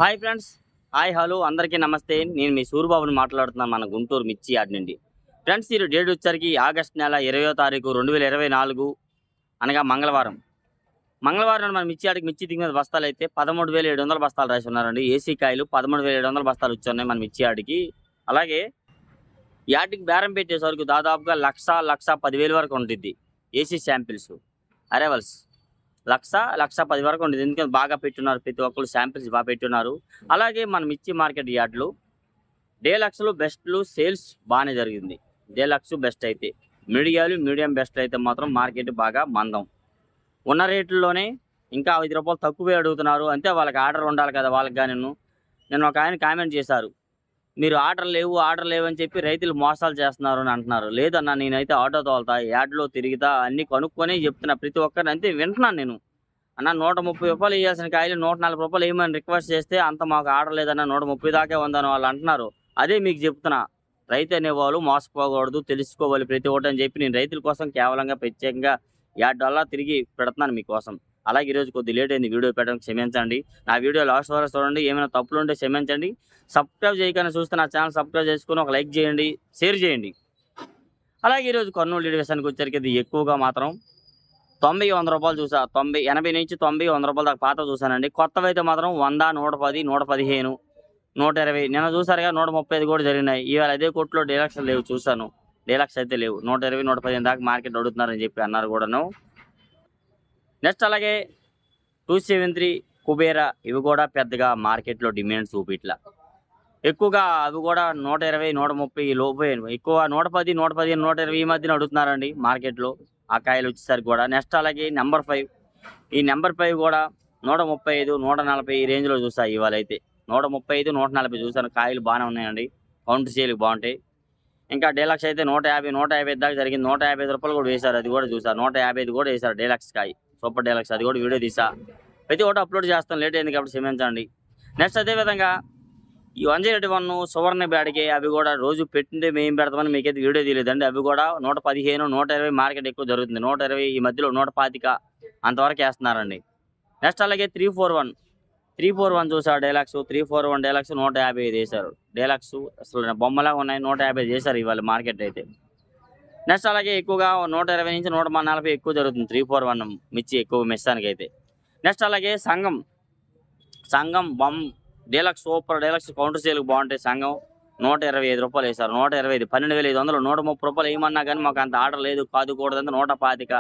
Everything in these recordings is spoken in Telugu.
Hi friends. హాయ్ హలో అందరికీ నమస్తే. నేను మీ సూరిబాబుని మాట్లాడుతున్నాను మన గుంటూరు మిర్చి యార్డ్ నుండి. ఫ్రెండ్స్ ఈ డేట్ వచ్చరికి ఆగస్ట్ నెల 20వ తారీఖు 2024 అనగా మంగళవారం. మంగళవారం మన మిర్చి యార్డ్కి మిర్చి దిగిన బస్తాలు అయితే 13,700 బస్తాలు రాసి ఉన్నారండి. ఏసీ కాయలు 13,700 బస్తాలు వచ్చున్నాయి మన మిర్చి యార్డ్కి. అలాగే యార్డ్కి బేరం పెట్టేసరికి దాదాపుగా 1,10,000 వరకు ఉంటుంది. ఏసీ శాంపిల్స్ అరైవల్స్ 1,10,000 వరకు ఉండేది. ఎందుకంటే బాగా పెట్టున్నారు, ప్రతి ఒక్కరు శాంపిల్స్ బాగా పెట్టున్నారు. అలాగే మన మిర్చి మార్కెట్ యార్డ్లు డేలక్స్లు బెస్ట్లు సేల్స్ బాగానే జరిగింది. డేలక్స్ బెస్ట్ అయితే, మీడియం బెస్ట్ అయితే మాత్రం మార్కెట్ బాగా మందం. ఉన్న రేట్లలోనే ఇంకా 5 రూపాయలు తక్కువే అడుగుతున్నారు. అంతే, వాళ్ళకి ఆర్డర్ ఉండాలి కదా వాళ్ళకి. కానీ నేను ఒక ఆయన కామెంట్ చేశారు, మీరు ఆర్డర్ లేవు అని చెప్పి రైతులు మోసాలు చేస్తున్నారు అని అంటున్నారు. లేదన్నా, నేనైతే ఆటో తోలుతా, యార్డ్లో తిరుగుతా, అన్నీ కనుక్కొని చెప్తున్నా ప్రతి ఒక్కరిని. అంతే వింటున్నాను నేను. అన్న 130 రూపాయలు వేయాల్సిన కాయలు 140 రూపాయలు వేయమని రిక్వెస్ట్ చేస్తే అంత మాకు ఆర్డర్ లేదన్న, 130 దాకే ఉందని వాళ్ళు అంటున్నారు. అదే మీకు చెప్తున్నా, రైతు అనేవాళ్ళు మోసపోకూడదు, తెలుసుకోవాలి ప్రతి ఒక్కటి అని చెప్పి నేను రైతుల కోసం కేవలంగా ప్రత్యేకంగా యార్డ్ వల్ల తిరిగి పెడుతున్నాను మీకోసం. అలాగే ఈరోజు కొద్ది లేట్ అయింది వీడియో పెట్టడం, క్షమించండి. నా వీడియో లాస్ట్ వరకు చూడండి, ఏమైనా తప్పులు ఉంటే క్షమించండి. సబ్స్క్రైబ్ చేయకుండా చూస్తే నా ఛానల్ సబ్స్క్రైబ్ చేసుకుని ఒక లైక్ చేయండి, షేర్ చేయండి. అలాగే ఈరోజు కర్నూలు డివిజన్కి వచ్చరికి ఇది ఎక్కువగా మాత్రం 90-100 రూపాయలు చూసా. 80 నుంచి 90-100 రూపాయల దాకా పాత చూసానండి. కొత్తవి అయితే మాత్రం 100, 110, 115, 120. నిన్న చూసారుగా 135 కూడా జరిగినాయి. ఇవాళ అదే కొట్లో డీలక్స్ లేవు, చూసాను. డీలక్స్ అయితే లేవు. 120, 115 దాకా మార్కెట్ అడుగుతున్నారని చెప్పి అన్నారు కూడాను. నెక్స్ట్ అలాగే 273 కుబేరా, ఇవి కూడా పెద్దగా మార్కెట్లో డిమాండ్ చూపిట్లా. ఎక్కువగా అవి కూడా 120, 130 లోపే. ఎక్కువ 110, 115, 120 ఈ మధ్యన అడుగుతున్నారండి మార్కెట్లో ఆ కాయలు వచ్చేసరికి కూడా. నెక్స్ట్ అలాగే నెంబర్ 5, ఈ నెంబర్ 5 కూడా 135, 140 ఈ రేంజ్లో చూసాను. ఇవాళ అయితే 135, 140 చూసాను. కాయలు బాగానే ఉన్నాయండి, కౌంటర్ సేలు బాగుంటాయి. ఇంకా డీలక్స్ అయితే 150, 155 దాకా జరిగింది. 155 రూపాయలు కూడా వేశారు, అది కూడా చూసాను. 155 కూడా వేశారు డీలక్స్ కాయ, సూపర్ డీలక్స్. అది కూడా వీడియో తీసా, ప్రతి ఒక్కటి అప్లోడ్ చేస్తాను. లేట్ అయింది కాబట్టి క్షమించండి. నెక్స్ట్ అదేవిధంగా ఈ 101 సువర్ణ బ్యాడ్కి, అవి కూడా రోజు పెట్టిందే మేము పెడతామని మీకైతే వీడియో తీయలేదండి. అవి కూడా 115, 120 మార్కెట్ ఎక్కువ జరుగుతుంది. 120 ఈ మధ్యలో 125 అంతవరకు వేస్తున్నారండి. నెక్స్ట్ అలాగే 341 చూసారు డీలక్స్. 341 డీలక్స్ 155 వేశారు. డీలక్స్ అసలు బొమ్మలాగా ఉన్నాయి, 150 చేశారు ఇవాళ మార్కెట్ అయితే. నెక్స్ట్ అలాగే ఎక్కువగా 120 నుంచి 140 ఎక్కువ జరుగుతుంది 341 మిర్చి ఎక్కువ మిస్సానికి అయితే. నెక్స్ట్ అలాగే సంఘం బొమ్మ డీలక్స్, సూపర్ డీలక్స్, కౌంటర్ సేల్కి బాగుంటాయి. సంఘం 125 రూపాయలు వేశారు. 125, 12,500. 130 రూపాయలు ఏమన్నా కానీ మాకు అంత ఆర్డర్ లేదు, కాదు కూడదంటే 125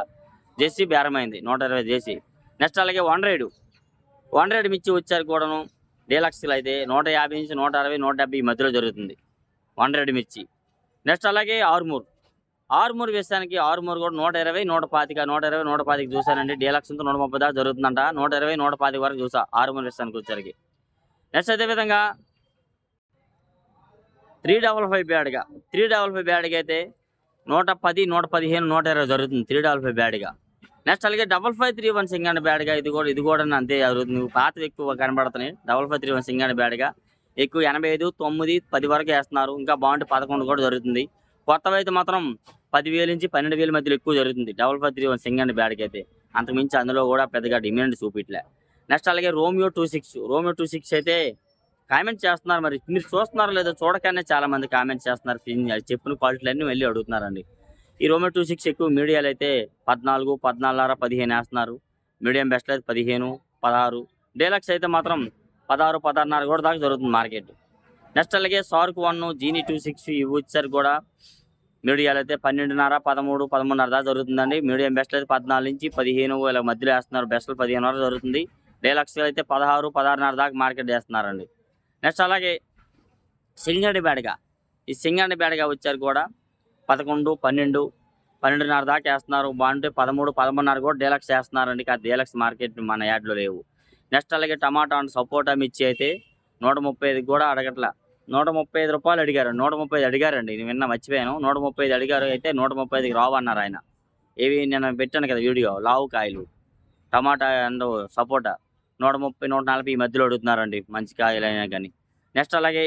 జేసీ బేరమైంది, 120 జేసీ. నెక్స్ట్ అలాగే 100 మిర్చి వచ్చారు కూడాను. డీలక్స్లు అయితే 150 నుంచి 160, 170 ఈ మధ్యలో జరుగుతుంది 100 మిర్చి. నెక్స్ట్ అలాగే ఆర్మూర్ వేసానికి, ఆర్మూర్ కూడా 120, 125, 120, 125 చూసానండి. డీలక్స్ అంతా 130 దాకా జరుగుతుందంట. 120, 125 వరకు చూసా ఆర్మూర్ వేసానికి వచ్చరికి. నెక్స్ట్ అదేవిధంగా 355 బ్యాడ్గా అయితే 110, 115, 120 జరుగుతుంది 355 బ్యాడ్గా. నెక్స్ట్ అలాగే 5531 సింగండ్ బ్యాడ్గా, ఇది కూడా అంతే జరుగుతుంది. పాతవి ఎక్కువ కనబడుతున్నాయి. 5531 సింగండ్ బ్యాడ్గా ఎక్కువ 85, 9, 10 వరకు వేస్తున్నారు. ఇంకా బాగుంటే 11 కూడా జరుగుతుంది. కొత్తవి అయితే మాత్రం 10,000 నుంచి 12,000 మధ్యలో ఎక్కువ జరుగుతుంది 5531 సింగండ్ బ్యాడ్కి అయితే. అంతకుమించి అందులో కూడా పెద్దగా డిమాండ్ చూపిట్లే. నెక్స్ట్ అలాగే రోమియో 26 అయితే కామెంట్ చేస్తున్నారు. మరి మీరు చూస్తున్నారో లేదో చూడగానే చాలామంది కామెంట్ చేస్తున్నారు. చెప్పిన క్వాలిటీలు అన్నీ వెళ్ళి అడుగుతున్నారండి. ఈ రోమియో 26 ఎక్కువ మీడియాలు అయితే 14, 14.5, 15 వేస్తున్నారు. మీడియం బెస్ట్లో అయితే 15, 16. డీలక్స్ అయితే మాత్రం 16, 16.5 కూడా దాకా జరుగుతుంది మార్కెట్. నెక్స్ట్ అలాగే సార్క్ 1, జీనీ 26 ఇవి వచ్చారు కూడా. మీడియాలు అయితే 12.5, 13, 13.5 దాకా జరుగుతుందండి. మీడియం బెస్ట్లు అయితే 14 నుంచి 15 ఇలా మధ్యలో వేస్తున్నారు. బెస్ట్లు 15 వరకు జరుగుతుంది. డీలక్స్ అయితే 16, 16.5 దాకా మార్కెట్ చేస్తున్నారండి. నెక్స్ట్ అలాగే సింగండి బ్యాడ్గా వచ్చారు కూడా 11, 12, 12.5 దాకా వేస్తున్నారు. బాగుంటే 13, 13.5 కూడా డీలక్స్ వేస్తున్నారండి. కానీ డీలక్స్ మార్కెట్ మన యాడ్లో లేవు. నెక్స్ట్ అలాగే టమాటా అండ్ సపోటా మిర్చి అయితే 135 కూడా అడగట్లా. 135 రూపాయలు అడిగారు. 135 అడిగారండి, నేను విన్నా, మర్చిపోయాను. 135 అడిగారు. అయితే 135కి రావు అన్నారు ఆయన. ఏవి నేను పెట్టాను కదా వీడియో, లావు కాయలు టమాటా అండ్ సపోటా 130, 140 ఈ మధ్యలో అడుగుతున్నారండి, మంచి కాయలు అయినా కానీ. నెక్స్ట్ అలాగే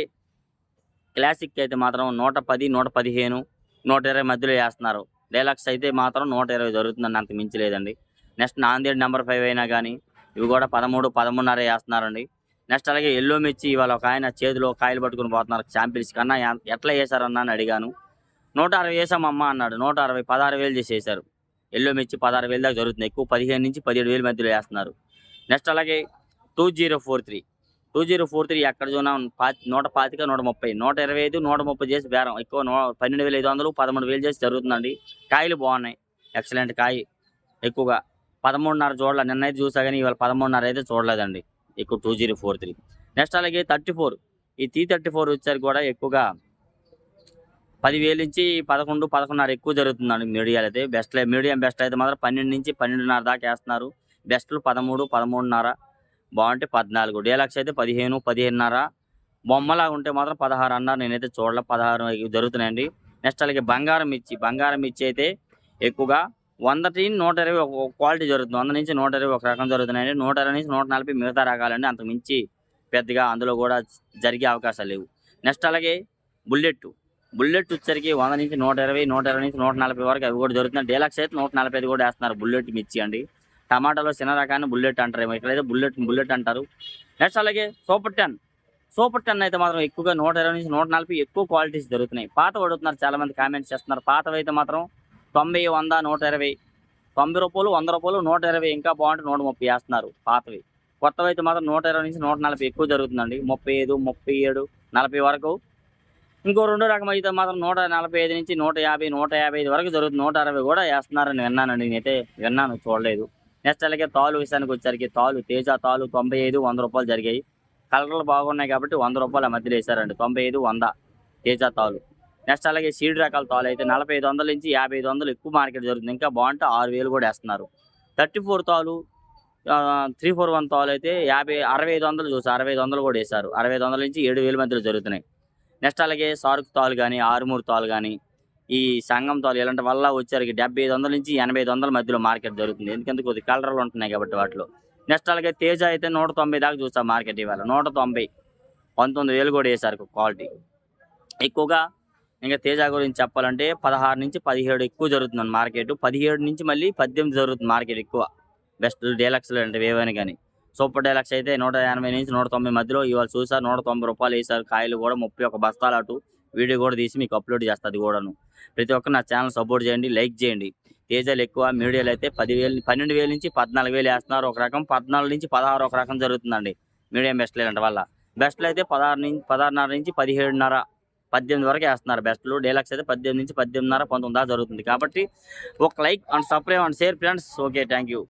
క్లాసిక్ అయితే మాత్రం 110, 115, 120 మధ్యలో వేస్తున్నారు. డీలక్స్ అయితే మాత్రం 120 జరుగుతుందండి, అంత మించి లేదండి. నెక్స్ట్ నాందేడ్ నెంబర్ 5 అయినా కానీ ఇవి కూడా 13, 13.5 వేస్తున్నారండి. నెక్స్ట్ అలాగే ఎల్లో మిర్చి ఇవాళ ఒక ఆయన చేతిలో కాయలు పట్టుకుని పోతున్నారు శాంపిల్స్ కన్నా ఎట్లా వేశారన్నా అని అడిగాను. 160 వేసామమ్మా అన్నాడు. 160 16,000 చేసి వేశారు. ఎల్లో మిర్చి 16,000 దాకా జరుగుతుంది. ఎక్కువ 15,000-17,000 మధ్యలో వేస్తున్నారు. నెక్స్ట్ అలాగే 2043 ఎక్కడ చూనా 125, 130, 125, 130 చేసి బేరం ఎక్కువ 12,500, 13,000 చేసి జరుగుతుందండి. కాయలు బాగున్నాయి, ఎక్సలెంట్ కాయ. ఎక్కువగా 13.5 చూడలేదు, నిన్నైతే చూసా కానీ ఇవాళ 13.5 అయితే చూడలేదండి ఎక్కువ 2043. నెక్స్ట్ అలాగే 34 ఈ T34 వచ్చారు కూడా ఎక్కువగా 10,000 నుంచి 11, 11.5 ఎక్కువ జరుగుతుందండి. మీడియాలు అయితే మీడియం బెస్ట్ అయితే మాత్రం 12 నుంచి 12.5 దాకా వేస్తున్నారు. బెస్ట్లు 13, 13.5, బాగుంటే 14, డీలక్స్ అయితే 15, 15.5, బొమ్మలాగా ఉంటే మాత్రం 16 అన్నారు. నేనైతే చూడలే, 16 జరుగుతున్నాయండి. నెక్స్ట్ అలాగే బంగారం మిర్చి అయితే ఎక్కువగా 100 నుంచి 120 ఒక క్వాలిటీ జరుగుతుంది. 100 నుంచి 120 ఒక రకం జరుగుతున్నాయండి. 120 నుంచి 140 మిగతా రకాలండి. అంతకు మించి పెద్దగా అందులో కూడా జరిగే అవకాశాలు లేవు. నెక్స్ట్ అలాగే బుల్లెట్ వచ్చరికి 100 నుంచి 120, 120 నుంచి 140 వరకు అవి కూడా జరుగుతున్నాయి. డీలక్స్ అయితే 145 కూడా వేస్తున్నారు. బుల్లెట్ మిర్చి అండి. టమాటాలో చిన్న రకాన్ని బుల్లెట్ అంటారు, ఇక్కడైతే బుల్లెట్ అంటారు. నెక్స్ట్ అలాగే సూపర్ 10 అయితే మాత్రం ఎక్కువగా 120 నుంచి 140 ఎక్కువ క్వాలిటీస్ జరుగుతున్నాయి. పాత అడుగుతున్నారు, చాలా మంది కామెంట్స్ చేస్తున్నారు. పాతవి అయితే మాత్రం 90, 100, 120, 90 రూపాయలు, 100 రూపాయలు, 120 ఇంకా బాగుంటే 130 వేస్తున్నారు పాతవి. కొత్తవి అయితే మాత్రం 120 నుంచి 140 ఎక్కువ జరుగుతుందండి. 35, 37, 40 వరకు. ఇంకో రెండో రకం అయితే మాత్రం 145 నుంచి 150, 155 వరకు జరుగుతుంది. 160 కూడా వేస్తున్నారని విన్నానండి. నేనైతే విన్నాను, చూడలేదు. నెక్స్ట్ అలాగే తాలు విషయానికి వచ్చరికి తేజ తాలు 95, 100 రూపాయలు జరిగాయి. కలర్లు బాగున్నాయి కాబట్టి 100 రూపాయల మధ్యలో వేశారండి. 95, 100 తేజ తాలు. నెక్స్ట్ అలాగే సీడ్ రకాల తాలు అయితే 4500 నుంచి 5500 ఎక్కువ మార్కెట్ జరుగుతుంది. ఇంకా బాగుంటే 6000 కూడా వేస్తున్నారు. 34 తాలు 341 తాలు అయితే 6500 చూసి 6500 కూడా వేశారు. 6500 నుంచి 7000 మధ్యలో జరుగుతున్నాయి. నెక్స్ట్ అలాగే సారుకు తాలు కానీ, ఆరుమూరు తాలు కానీ, ఈ సంగం తాలు ఇలాంటి వల్ల వచ్చరికి 7500 నుంచి 8500 మధ్యలో మార్కెట్ జరుగుతుంది. ఎందుకంటే కొద్ది కలర్లు ఉంటున్నాయి కాబట్టి వాటిలో. నెక్స్ట్ అలాగే తేజ అయితే 190 దాకా చూస్తాం మార్కెట్ ఇవాళ. 190, 19,000 కూడా వేశారు క్వాలిటీ. ఎక్కువగా ఇంకా తేజ గురించి చెప్పాలంటే 16 నుంచి 17 ఎక్కువ జరుగుతుంది మార్కెట్. 17 నుంచి మళ్ళీ 18 జరుగుతుంది మార్కెట్ ఎక్కువ. బెస్ట్ డీలక్స్లు అంటే ఏవైనా కానీ. సూపర్ డీలక్స్ అయితే 180 నుంచి 190 మధ్యలో ఇవాళ చూసా. 190 రూపాయలు వేశారు. కాయలు కూడా 31 బస్తాలు అటు. వీడియో కూడా తీసి మీకు అప్లోడ్ చేస్తుంది కూడాను. ప్రతి ఒక్కరు నా ఛానల్ సపోర్ట్ చేయండి, లైక్ చేయండి. తేజాలు ఎక్కువ, మీడియాలు అయితే 12,000 నుంచి 14,000 వేస్తున్నారు ఒక రకం. 14 నుంచి 16 ఒక రకం జరుగుతుందండి మీడియం బెస్ట్లు అంటే వల్ల. బెస్ట్లు అయితే 16.5 నుంచి 17.5, 18 వరకు వేస్తున్నారు బెస్ట్లు. డీలక్స్ అయితే 18 నుంచి 18.5, 19 దాకా జరుగుతుంది. కాబట్టి ఒక like and subscribe and share friends. Okay, thank you.